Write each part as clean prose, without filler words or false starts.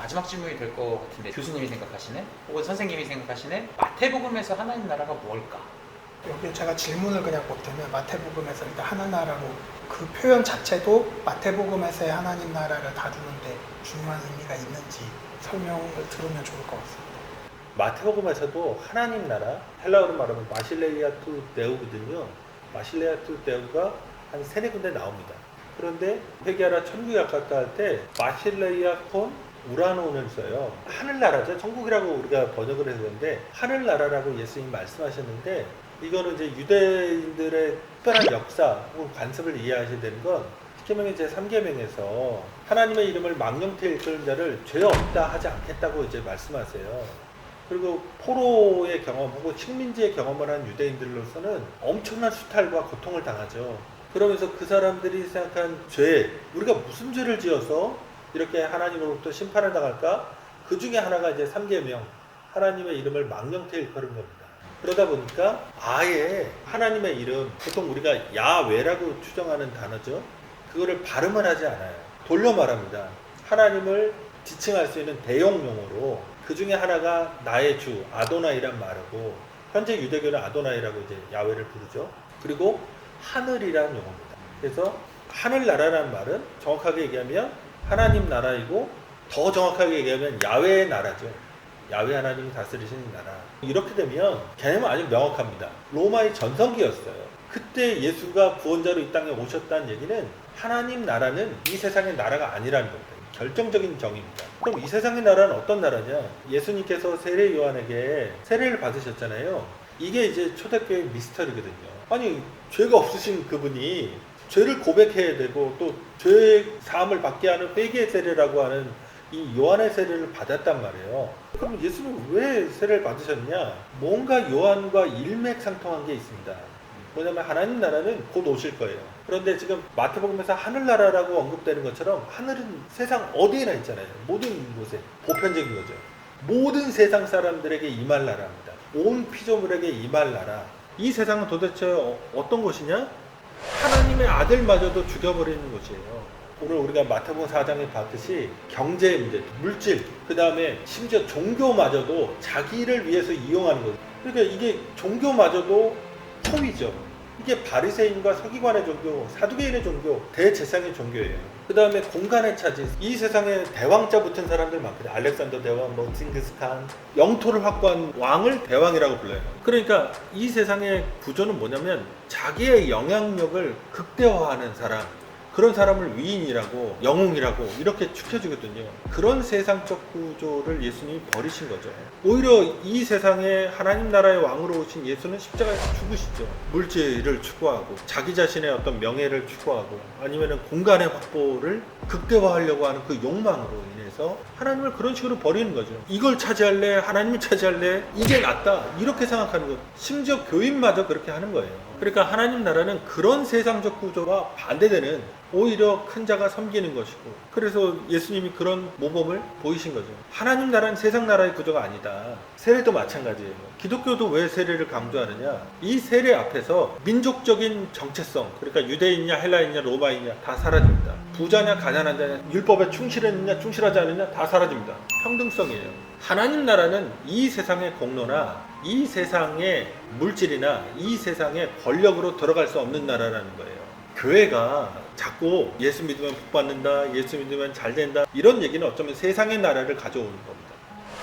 마지막 질문이 될 것 같은데, 교수님이 생각하시는 혹은 선생님이 생각하시는 마태복음에서 하나님 나라가 뭘까? 여기 제가 질문을 그냥 보태면 마태복음에서 일단 하나나라고 그 표현 자체도 마태복음에서의 하나님 나라를 다루는데 중요한 의미가 있는지 설명을 들으면 좋을 것 같습니다. 마태복음에서도 하나님 나라, 헬라어로 말하면 마실레이아투 데우거든요. 마실레이아투 데우가 한 3-4군데 나옵니다. 그런데 회개하라 천국이 가깝다 할 때 마실레이아콘 우라노를 써요. 하늘나라죠. 천국이라고 우리가 번역을 했는데 하늘나라라고 예수님이 말씀하셨는데, 이거는 이제 유대인들의 특별한 역사 혹은 관습을 이해하셔야 되는 건 십계명의 제3계명에서 하나님의 이름을 망령태 일컬는 자를 죄 없다 하지 않겠다고 이제 말씀하세요. 그리고 포로의 경험 혹은 식민지의 경험을 한 유대인들로서는 엄청난 수탈과 고통을 당하죠. 그러면서 그 사람들이 생각한 죄, 우리가 무슨 죄를 지어서 이렇게 하나님으로부터 심판을 당할까? 그 중에 하나가 이제 3계명, 하나님의 이름을 망령태 일컬은 겁니다. 그러다 보니까 아예 하나님의 이름, 보통 우리가 야외라고 추정하는 단어죠. 그거를 발음을 하지 않아요. 돌려 말합니다. 하나님을 지칭할 수 있는 대용 용어로 그 중에 하나가 나의 주, 아도나이란 말이고, 현재 유대교는 아도나이라고 이제 야외를 부르죠. 그리고 하늘이란 용어입니다. 그래서 하늘나라라는 말은 정확하게 얘기하면 하나님 나라이고, 더 정확하게 얘기하면 야외의 나라죠. 야외 하나님이 다스리시는 나라. 이렇게 되면 개념은 아주 명확합니다. 로마의 전성기였어요. 그때 예수가 구원자로 이 땅에 오셨다는 얘기는 하나님 나라는 이 세상의 나라가 아니라는 겁니다. 결정적인 정의입니다. 그럼 이 세상의 나라는 어떤 나라냐? 예수님께서 세례 요한에게 세례를 받으셨잖아요. 이게 이제 초대교회 미스터리거든요. 아니, 죄가 없으신 그분이 죄를 고백해야 되고 또 죄 사함을 받게 하는 회개 세례라고 하는 이 요한의 세례를 받았단 말이에요. 그럼 예수는 왜 세례를 받으셨냐? 뭔가 요한과 일맥상통한 게 있습니다. 뭐냐면 하나님 나라는 곧 오실 거예요. 그런데 지금 마태복음에서 하늘나라라고 언급되는 것처럼 하늘은 세상 어디에나 있잖아요. 모든 곳에. 보편적인 거죠. 모든 세상 사람들에게 임할 나라입니다. 온 피조물에게 임할 나라. 이 세상은 도대체 어떤 곳이냐? 하나님의 아들마저도 죽여버리는 곳이에요. 오늘 우리가 마태복음 4장에 봤듯이 경제 문제, 물질, 그 다음에 심지어 종교마저도 자기를 위해서 이용하는 거죠. 그러니까 이게 종교마저도 소위죠. 이게 바리새인과 서기관의 종교, 사두개인의 종교, 대제사장의 종교예요. 그 다음에 공간의 차지. 이 세상에 대왕자 붙은 사람들 많거든요. 알렉산더 대왕, 뭐 징기스칸, 영토를 확보한 왕을 대왕이라고 불러요. 그러니까 이 세상의 구조는 뭐냐면 자기의 영향력을 극대화하는 사람, 그런 사람을 위인이라고, 영웅이라고 이렇게 축해주거든요. 그런 세상적 구조를 예수님이 버리신 거죠. 오히려 이 세상에 하나님 나라의 왕으로 오신 예수는 십자가에서 죽으시죠. 물질을 추구하고 자기 자신의 어떤 명예를 추구하고 아니면 공간의 확보를 극대화하려고 하는 그 욕망으로 인해서 하나님을 그런 식으로 버리는 거죠. 이걸 차지할래? 하나님을 차지할래? 이게 낫다. 이렇게 생각하는 거. 심지어 교인마저 그렇게 하는 거예요. 그러니까 하나님 나라는 그런 세상적 구조와 반대되는 오히려 큰 자가 섬기는 것이고, 그래서 예수님이 그런 모범을 보이신 거죠. 하나님 나라는 세상 나라의 구조가 아니다. 세례도 마찬가지예요. 기독교도 왜 세례를 강조하느냐? 이 세례 앞에서 민족적인 정체성, 그러니까 유대인이냐 헬라인이냐 로마인이냐 다 사라집니다. 부자냐 가난한 자냐, 율법에 충실했느냐 충실하지 않느냐 다 사라집니다. 평등성이에요. 하나님 나라는 이 세상의 공로나 이 세상의 물질이나 이 세상의 권력으로 들어갈 수 없는 나라라는 거예요. 교회가 자꾸 예수 믿으면 복 받는다, 예수 믿으면 잘 된다, 이런 얘기는 어쩌면 세상의 나라를 가져오는 겁니다.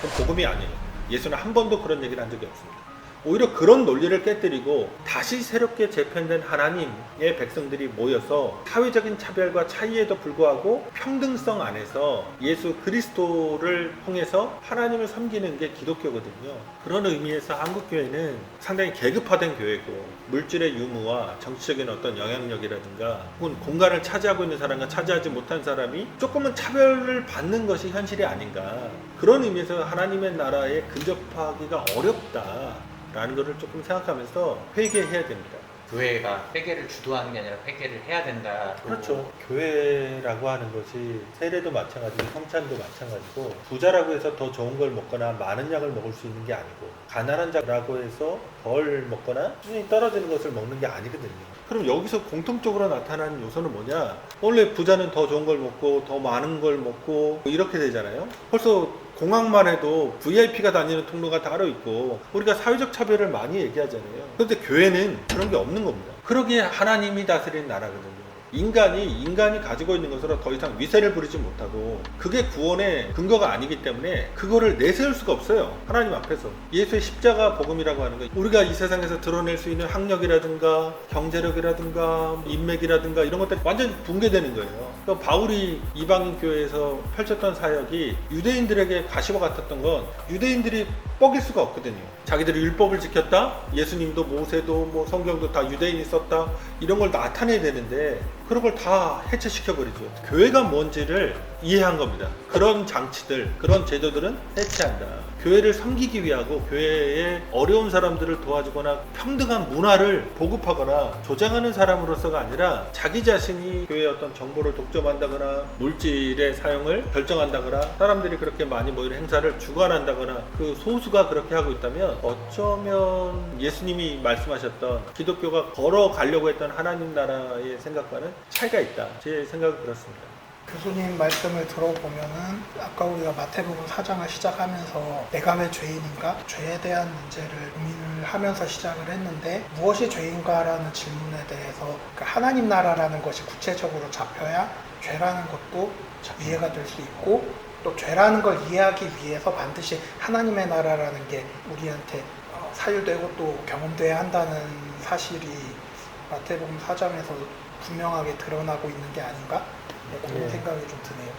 그건 복음이 아니에요. 예수는 한 번도 그런 얘기를 한 적이 없습니다. 오히려 그런 논리를 깨뜨리고 다시 새롭게 재편된 하나님의 백성들이 모여서 사회적인 차별과 차이에도 불구하고 평등성 안에서 예수 그리스도를 통해서 하나님을 섬기는 게 기독교거든요. 그런 의미에서 한국교회는 상당히 계급화된 교회고, 물질의 유무와 정치적인 어떤 영향력이라든가 혹은 공간을 차지하고 있는 사람과 차지하지 못한 사람이 조금은 차별을 받는 것이 현실이 아닌가, 그런 의미에서 하나님의 나라에 근접하기가 어렵다 라는 것을 조금 생각하면서 회개해야 됩니다. 교회가 회개를 주도하는 게 아니라 회개를 해야 된다. 그렇죠. 교회라고 하는 것이 세례도 마찬가지고 성찬도 마찬가지고 부자라고 해서 더 좋은 걸 먹거나 많은 양을 먹을 수 있는 게 아니고 가난한 자라고 해서 덜 먹거나 수준이 떨어지는 것을 먹는 게 아니거든요. 그럼 여기서 공통적으로 나타나는 요소는 뭐냐? 원래 부자는 더 좋은 걸 먹고 더 많은 걸 먹고 이렇게 되잖아요. 벌써 공항만 해도 VIP가 다니는 통로가 따로 있고 우리가 사회적 차별을 많이 얘기하잖아요. 그런데 교회는 그런 게 없는 겁니다. 그러기에 하나님이 다스리는 나라거든요. 인간이 가지고 있는 것으로 더 이상 위세를 부리지 못하고 그게 구원의 근거가 아니기 때문에 그거를 내세울 수가 없어요. 하나님 앞에서. 예수의 십자가 복음이라고 하는 거, 우리가 이 세상에서 드러낼 수 있는 학력이라든가 경제력이라든가 인맥이라든가 이런 것들이 완전히 붕괴되는 거예요. 그러니까 바울이 이방인 교회에서 펼쳤던 사역이 유대인들에게 가시와 같았던 건 유대인들이 뻐길 수가 없거든요. 자기들이 율법을 지켰다, 예수님도 모세도 뭐 성경도 다 유대인이 썼다, 이런 걸 나타내야 되는데 그런 걸 다 해체시켜버리죠. 교회가 뭔지를 이해한 겁니다. 그런 장치들, 그런 제도들은 해체한다. 교회를 섬기기 위하고 교회의 어려운 사람들을 도와주거나 평등한 문화를 보급하거나 조장하는 사람으로서가 아니라 자기 자신이 교회의 어떤 정보를 독점한다거나 물질의 사용을 결정한다거나 사람들이 그렇게 많이 모이는 행사를 주관한다거나 그 소수가 그렇게 하고 있다면 어쩌면 예수님이 말씀하셨던 기독교가 걸어가려고 했던 하나님 나라의 생각과는 차이가 있다. 제 생각은 그렇습니다. 교수님 말씀을 들어보면은 아까 우리가 마태복음 4장을 시작하면서 내가 왜 죄인인가? 죄에 대한 문제를 고민을 하면서 시작을 했는데 무엇이 죄인가라는 질문에 대해서 그 하나님 나라라는 것이 구체적으로 잡혀야 죄라는 것도 이해가 될 수 있고 또 죄라는 걸 이해하기 위해서 반드시 하나님의 나라라는 게 우리한테 사유되고 또 경험돼야 한다는 사실이 마태복음 4장에서 분명하게 드러나고 있는 게 아닌가? 그런 생각이 좀 드네요.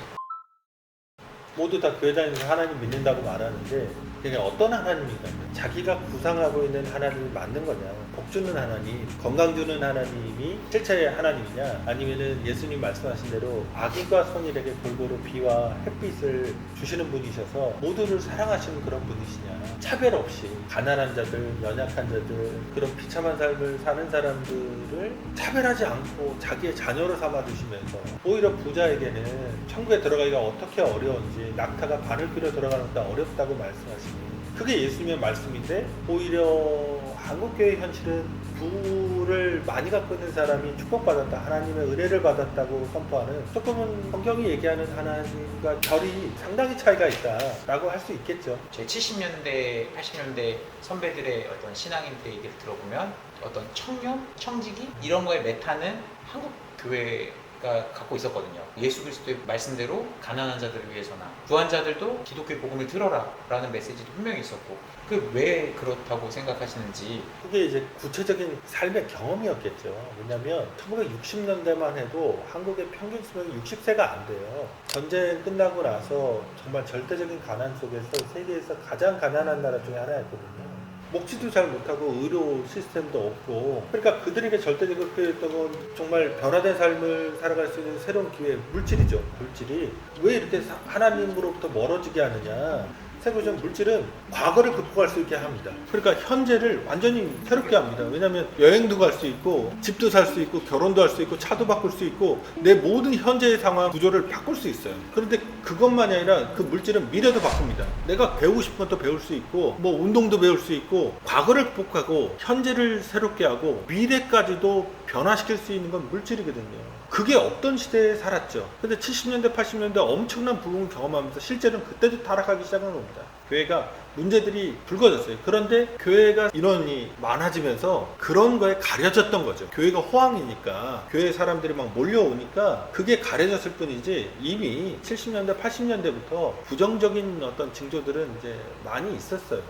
모두 다 교회 다니면서 하나님 믿는다고 말하는데 그게 어떤 하나님인가? 자기가 구상하고 있는 하나님이 맞는 거냐? 복 주는 하나님, 건강 주는 하나님이 실체의 하나님이냐? 아니면은 예수님 말씀하신 대로 악인과 선인에게 골고루 비와 햇빛을 주시는 분이셔서 모두를 사랑하시는 그런 분이시냐? 차별 없이 가난한 자들, 연약한 자들, 그런 비참한 삶을 사는 사람들을 차별하지 않고 자기의 자녀로 삼아 주시면서 오히려 부자에게는 천국에 들어가기가 어떻게 어려운지 낙타가 바늘 끓여 들어가는 것보다 어렵다고 말씀하시니 그게 예수님의 말씀인데 오히려 한국교회의 현실은 부를 많이 갖고 있는 사람이 축복받았다, 하나님의 은혜를 받았다고 선포하는 조금은 성경이 얘기하는 하나님과 결이 상당히 차이가 있다라고 할 수 있겠죠. 제 70년대, 80년대 선배들의 어떤 신앙인들 얘기를 들어보면 어떤 청년, 청지기 이런 거에 메타는 한국 교회가 갖고 있었거든요. 예수 그리스도의 말씀대로 가난한 자들을 위해서나 부한 자들도 기독교의 복음을 들어라 라는 메시지도 분명히 있었고 그 왜 그렇다고 생각하시는지. 그게 이제 구체적인 삶의 경험이었겠죠. 왜냐하면 1960년대만 해도 한국의 평균 수명이 60세가 안 돼요. 전쟁 끝나고 나서 정말 절대적인 가난 속에서 세계에서 가장 가난한 나라 중에 하나였거든요. 먹지도 잘 못하고 의료 시스템도 없고 그러니까 그들에게 절대적으로 필요했던 건 정말 변화된 삶을 살아갈 수 있는 새로운 기회, 물질이죠. 물질이 왜 이렇게 하나님으로부터 멀어지게 하느냐. 세계적 물질은 과거를 극복할 수 있게 합니다. 그러니까 현재를 완전히 새롭게 합니다. 왜냐하면 여행도 갈 수 있고 집도 살 수 있고 결혼도 할 수 있고 차도 바꿀 수 있고 내 모든 현재의 상황 구조를 바꿀 수 있어요. 그런데 그것만이 아니라 그 물질은 미래도 바꿉니다. 내가 배우고 싶은 것도 배울 수 있고 뭐 운동도 배울 수 있고 과거를 극복하고 현재를 새롭게 하고 미래까지도 변화시킬 수 있는 건 물질이거든요. 그게 없던 시대에 살았죠. 근데 70년대, 80년대 엄청난 부흥을 경험하면서 실제로는 그때도 타락하기 시작한 겁니다. 교회가 문제들이 불거졌어요. 그런데 교회가 인원이 많아지면서 그런 거에 가려졌던 거죠. 교회가 호황이니까 교회 사람들이 막 몰려오니까 그게 가려졌을 뿐이지 이미 70년대, 80년대부터 부정적인 어떤 징조들은 이제 많이 있었어요.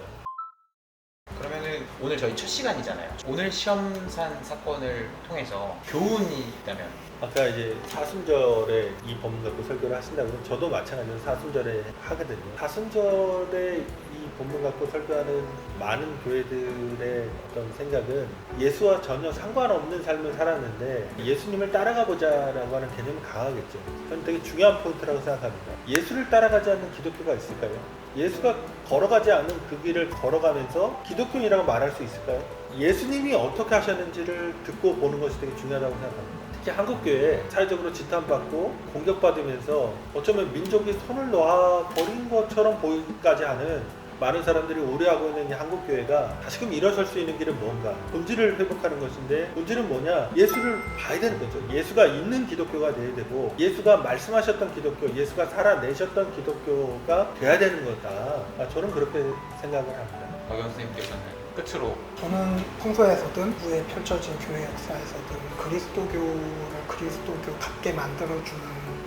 그러면은 오늘 저희 첫 시간이잖아요. 오늘 시험산 사건을 통해서 교훈이 있다면. 아까 이제 사순절에 이 본문 갖고 설교를 하신다고 하면 저도 마찬가지로 사순절에 하거든요. 사순절에 이 본문 갖고 설교하는 많은 교회들의 어떤 생각은 예수와 전혀 상관없는 삶을 살았는데 예수님을 따라가 보자라고 하는 개념이 강하겠죠. 저는 되게 중요한 포인트라고 생각합니다. 예수를 따라가지 않는 기독교가 있을까요? 예수가 걸어가지 않는 그 길을 걸어가면서 기독교인이라고 말할 수 있을까요? 예수님이 어떻게 하셨는지를 듣고 보는 것이 되게 중요하다고 생각합니다. 특히 한국교회 사회적으로 지탄받고 공격받으면서 어쩌면 민족이 손을 놔버린 것처럼 보이기까지 하는 많은 사람들이 우려하고 있는 이 한국교회가 다시금 일어설 수 있는 길은 뭔가? 본질을 회복하는 것인데 본질은 뭐냐? 예수를 봐야 되는 거죠. 예수가 있는 기독교가 돼야 되고 예수가 말씀하셨던 기독교, 예수가 살아내셨던 기독교가 돼야 되는 거다. 저는 그렇게 생각을 합니다. 박영 선생님께서는 끝으로 저는 평소에서든 후에 펼쳐진 교회 역사에서든 그리스도교를 그리스도교답게 만들어주는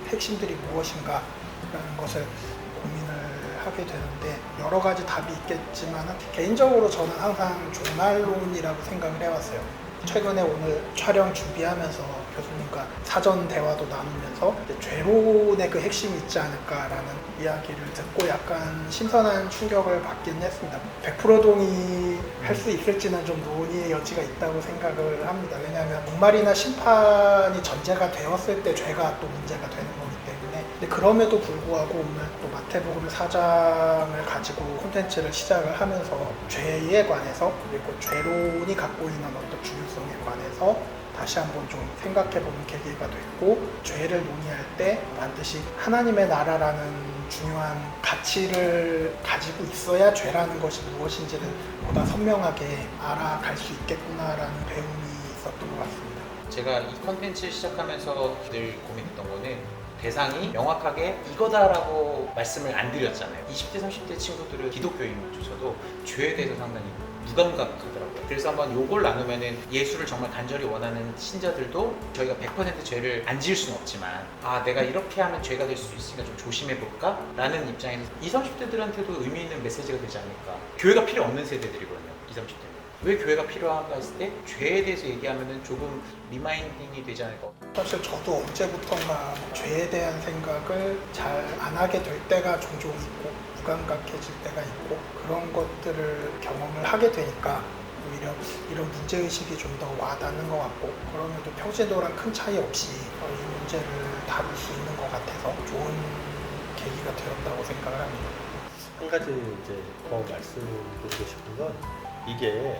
핵심들이 무엇인가라는 것을 고민을 하게 되는데 여러 가지 답이 있겠지만 개인적으로 저는 항상 종말론이라고 생각을 해왔어요. 최근에 오늘 촬영 준비하면서 교수님과 사전 대화도 나누면서 죄론의 그 핵심이 있지 않을까라는 이야기를 듣고 약간 신선한 충격을 받긴 했습니다. 100% 동의할 수 있을지는 좀 논의의 여지가 있다고 생각을 합니다. 왜냐하면 종말이나 심판이 전제가 되었을 때 죄가 또 문제가 되는 거기 때문에. 근데 그럼에도 불구하고 오늘 또 마태복음 4장을 가지고 콘텐츠를 시작을 하면서 죄에 관해서 그리고 죄론이 갖고 있는 어떤 중요성에 관해서 다시 한번 좀 생각해보는 계기가 됐고, 죄를 논의할 때 반드시 하나님의 나라라는 중요한 가치를 가지고 있어야 죄라는 것이 무엇인지를 보다 선명하게 알아갈 수 있겠구나라는 배움이 있었던 것 같습니다. 제가 이 컨텐츠 시작하면서 늘 고민했던 거는 대상이 명확하게 이거다라고 말씀을 안 드렸잖아요. 20대, 30대 친구들은 기독교인조차도 죄에 대해서 상당히 무감각하더라고요. 그래서 한번 요걸 나누면은 예수를 정말 간절히 원하는 신자들도 저희가 100% 죄를 안 지을 수는 없지만 내가 이렇게 하면 죄가 될 수 있으니까 좀 조심해볼까? 라는 입장에서 20, 30대들한테도 의미 있는 메시지가 되지 않을까. 교회가 필요 없는 세대들이거든요. 20, 30대는. 왜 교회가 필요한가 했을 때 죄에 대해서 얘기하면은 조금 리마인딩이 되지 않을까. 사실 저도 언제부턴가 죄에 대한 생각을 잘 안 하게 될 때가 종종 있고 무감각해질 때가 있고 그런 것들을 경험을 하게 되니까 오히려 이런 문제의식이 좀 더 와닿는 것 같고, 그럼에도 평소에도랑 큰 차이 없이 이 문제를 다룰 수 있는 것 같아서 좋은 계기가 되었다고 생각을 합니다. 한 가지 이제 더 말씀드리고 싶은 건 이게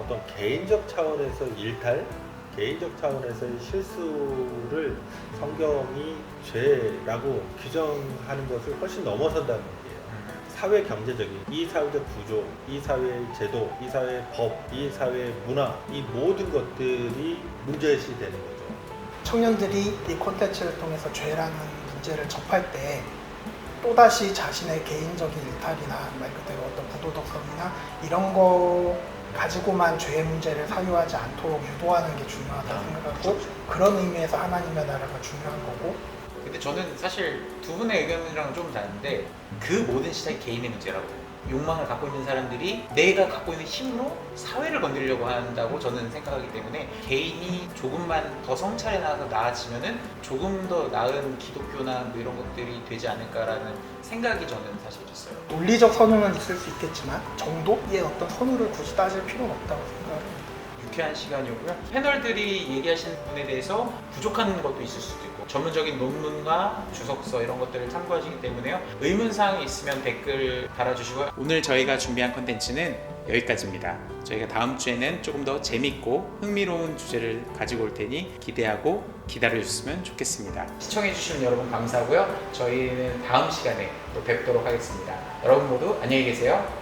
어떤 개인적 차원에서 일탈, 개인적 차원에서의 실수를 성경이 죄라고 규정하는 것을 훨씬 넘어선다는 얘기예요. 사회 경제적인, 이 사회적 구조, 이 사회의 제도, 이 사회의 법, 이 사회의 문화, 이 모든 것들이 문제시 되는 거죠. 청년들이 이 콘텐츠를 통해서 죄라는 문제를 접할 때 또다시 자신의 개인적인 일탈이나 말 그대로 어떤 부도덕성이나 이런 거 가지고만 죄의 문제를 사유하지 않도록 유도하는 게 중요하다고 생각하고, 그런 의미에서 하나님의 나라가 중요한 거고. 근데 저는 사실 두 분의 의견이랑 좀 다른데 그 모든 시작이 개인의 문제라고 봐요. 욕망을 갖고 있는 사람들이 내가 갖고 있는 힘으로 사회를 건드리려고 한다고 저는 생각하기 때문에 개인이 조금만 더 성찰해 나가서 나아지면은 조금 더 나은 기독교나 뭐 이런 것들이 되지 않을까라는 생각이 저는 사실 있어요. 논리적 선우는 있을 수 있겠지만 정도의 어떤 선우를 굳이 따질 필요는 없다고 생각합니다. 유쾌한 시간이었고요. 패널들이 얘기하시는 부분에 대해서 부족한 것도 있을 수도 있고 전문적인 논문과 주석서 이런 것들을 참고하시기 때문에요. 의문사항이 있으면 댓글 달아주시고요. 오늘 저희가 준비한 컨텐츠는 여기까지입니다. 저희가 다음 주에는 조금 더 재밌고 흥미로운 주제를 가지고 올 테니 기대하고 기다려주셨으면 좋겠습니다. 시청해주시는 여러분 감사하고요. 저희는 다음 시간에 또 뵙도록 하겠습니다. 여러분 모두 안녕히 계세요.